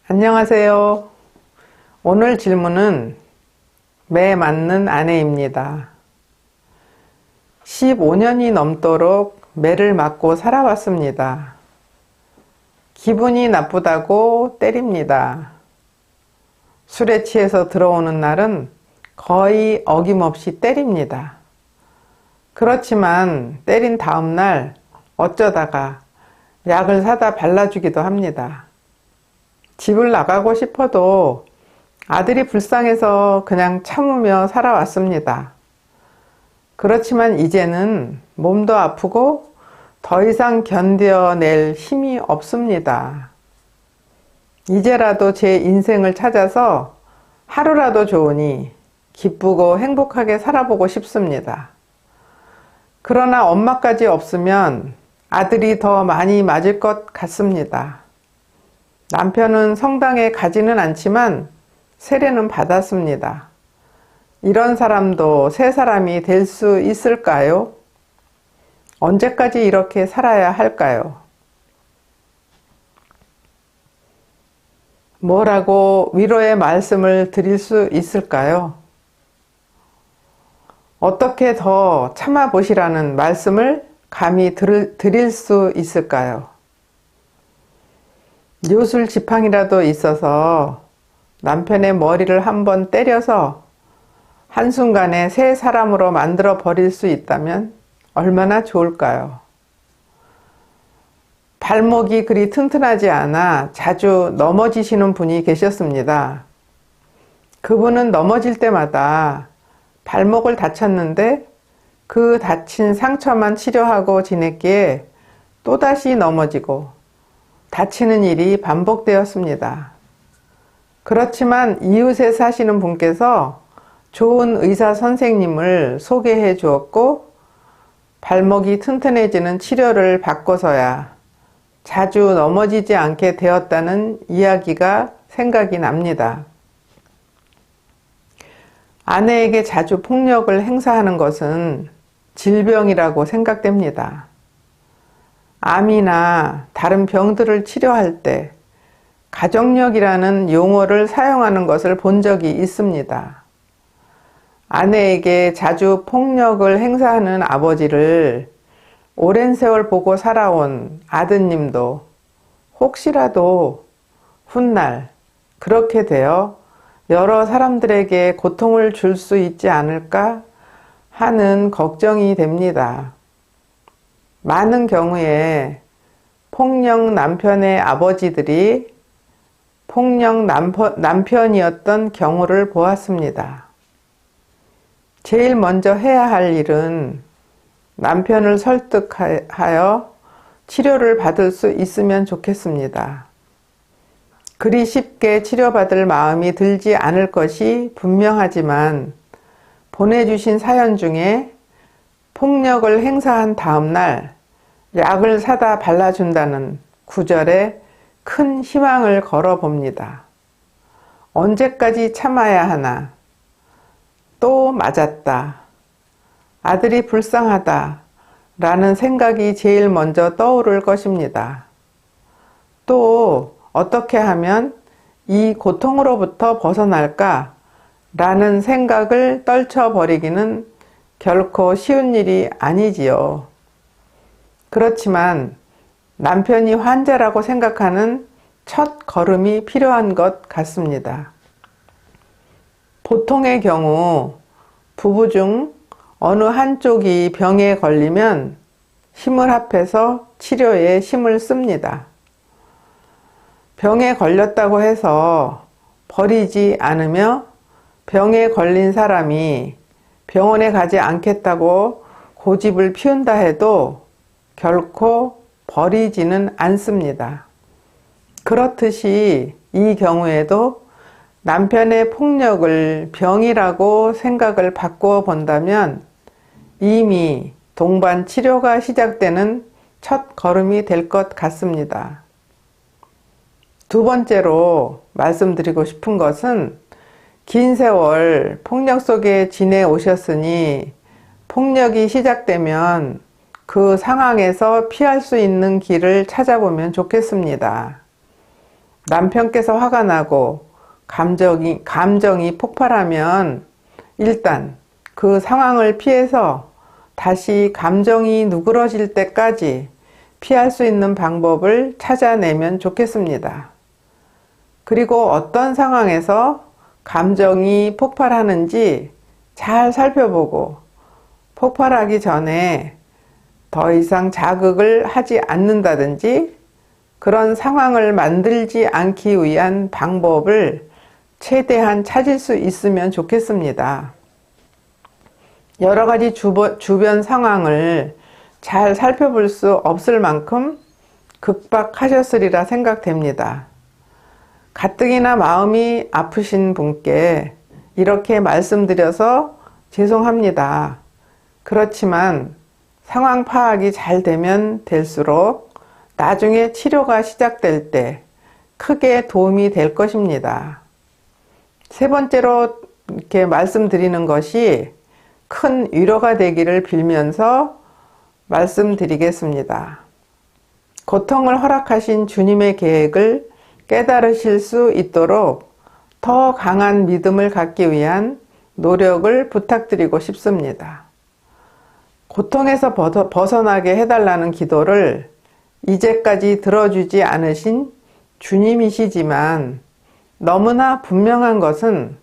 안녕하세요. 오늘 질문은 매 맞는 아내입니다. 15년이 넘도록 매를 맞고 살아왔습니다. 기분이 나쁘다고 때립니다. 술에 취해서 들어오는 날은 거의 어김없이 때립니다. 그렇지만 때린 다음 날 어쩌다가 약을 사다 발라주기도 합니다. 집을 나가고 싶어도 아들이 불쌍해서 그냥 참으며 살아왔습니다. 그렇지만 이제는 몸도 아프고 더 이상 견뎌낼 힘이 없습니다. 이제라도 제 인생을 찾아서 하루라도 좋으니 기쁘고 행복하게 살아보고 싶습니다. 그러나 엄마까지 없으면 아들이 더 많이 맞을 것 같습니다. 남편은 성당에 가지는 않지만 세례는 받았습니다. 이런 사람도 새 사람이 될 수 있을까요? 언제까지 이렇게 살아야 할까요? 뭐라고 위로의 말씀을 드릴 수 있을까요? 어떻게 더 참아보시라는 말씀을 감히 드릴 수 있을까요? 요술 지팡이라도 있어서 남편의 머리를 한번 때려서 한순간에 새 사람으로 만들어 버릴 수 있다면 얼마나 좋을까요? 발목이 그리 튼튼하지 않아 자주 넘어지시는 분이 계셨습니다. 그분은 넘어질 때마다 발목을 다쳤는데 그 다친 상처만 치료하고 지냈기에 또다시 넘어지고 다치는 일이 반복되었습니다. 그렇지만 이웃에 사시는 분께서 좋은 의사 선생님을 소개해 주었고 발목이 튼튼해지는 치료를 받고서야 자주 넘어지지 않게 되었다는 이야기가 생각이 납니다. 아내에게 자주 폭력을 행사하는 것은 질병이라고 생각됩니다. 암이나 다른 병들을 치료할 때 가족력이라는 용어를 사용하는 것을 본 적이 있습니다. 아내에게 자주 폭력을 행사하는 아버지를 오랜 세월 보고 살아온 아드님도 혹시라도 훗날 그렇게 되어 여러 사람들에게 고통을 줄 수 있지 않을까 하는 걱정이 됩니다. 많은 경우에 폭력 남편의 아버지들이 폭력 남편이었던 경우를 보았습니다. 제일 먼저 해야 할 일은 남편을 설득하여 치료를 받을 수 있으면 좋겠습니다. 그리 쉽게 치료받을 마음이 들지 않을 것이 분명하지만 보내주신 사연 중에 폭력을 행사한 다음 날 약을 사다 발라준다는 구절에 큰 희망을 걸어봅니다. 언제까지 참아야 하나? 또 맞았다. 아들이 불쌍하다. 라는 생각이 제일 먼저 떠오를 것입니다. 또 어떻게 하면 이 고통으로부터 벗어날까? 라는 생각을 떨쳐버리기는 결코 쉬운 일이 아니지요. 그렇지만 남편이 환자라고 생각하는 첫 걸음이 필요한 것 같습니다. 보통의 경우 부부 중 어느 한쪽이 병에 걸리면 힘을 합해서 치료에 힘을 씁니다. 병에 걸렸다고 해서 버리지 않으며 병에 걸린 사람이 병원에 가지 않겠다고 고집을 피운다 해도 결코 버리지는 않습니다. 그렇듯이 이 경우에도 남편의 폭력을 병이라고 생각을 바꾸어 본다면 이미 동반 치료가 시작되는 첫 걸음이 될 것 같습니다. 두 번째로 말씀드리고 싶은 것은 긴 세월 폭력 속에 지내오셨으니 폭력이 시작되면 그 상황에서 피할 수 있는 길을 찾아보면 좋겠습니다. 남편께서 화가 나고 감정이 폭발하면 일단 그 상황을 피해서 다시 감정이 누그러질 때까지 피할 수 있는 방법을 찾아내면 좋겠습니다. 그리고 어떤 상황에서 감정이 폭발하는지 잘 살펴보고 폭발하기 전에 더 이상 자극을 하지 않는다든지 그런 상황을 만들지 않기 위한 방법을 최대한 찾을 수 있으면 좋겠습니다. 여러 가지 주변 상황을 잘 살펴볼 수 없을 만큼 급박하셨으리라 생각됩니다. 가뜩이나 마음이 아프신 분께 이렇게 말씀드려서 죄송합니다. 그렇지만 상황 파악이 잘 되면 될수록 나중에 치료가 시작될 때 크게 도움이 될 것입니다. 세 번째로 이렇게 말씀드리는 것이 큰 위로가 되기를 빌면서 말씀드리겠습니다. 고통을 허락하신 주님의 계획을 깨달으실 수 있도록 더 강한 믿음을 갖기 위한 노력을 부탁드리고 싶습니다. 고통에서 벗어나게 해달라는 기도를 이제까지 들어주지 않으신 주님이시지만 너무나 분명한 것은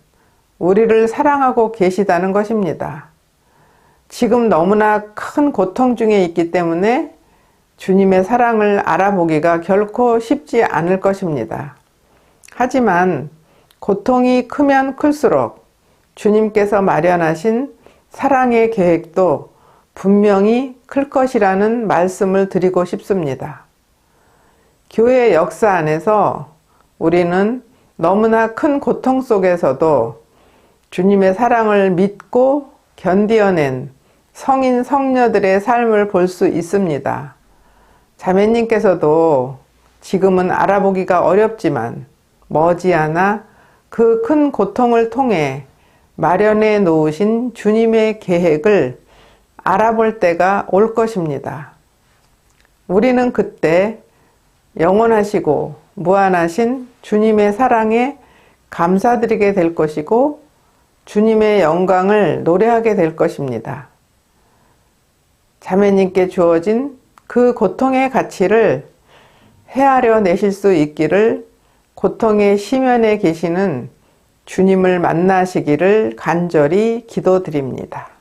우리를 사랑하고 계시다는 것입니다. 지금 너무나 큰 고통 중에 있기 때문에 주님의 사랑을 알아보기가 결코 쉽지 않을 것입니다. 하지만 고통이 크면 클수록 주님께서 마련하신 사랑의 계획도 분명히 클 것이라는 말씀을 드리고 싶습니다. 교회 역사 안에서 우리는 너무나 큰 고통 속에서도 주님의 사랑을 믿고 견디어낸 성인 성녀들의 삶을 볼 수 있습니다. 자매님께서도 지금은 알아보기가 어렵지만 머지않아 그 큰 고통을 통해 마련해 놓으신 주님의 계획을 알아볼 때가 올 것입니다. 우리는 그때 영원하시고 무한하신 주님의 사랑에 감사드리게 될 것이고 주님의 영광을 노래하게 될 것입니다. 자매님께 주어진 그 고통의 가치를 헤아려 내실 수 있기를 고통의 심연에 계시는 주님을 만나시기를 간절히 기도드립니다.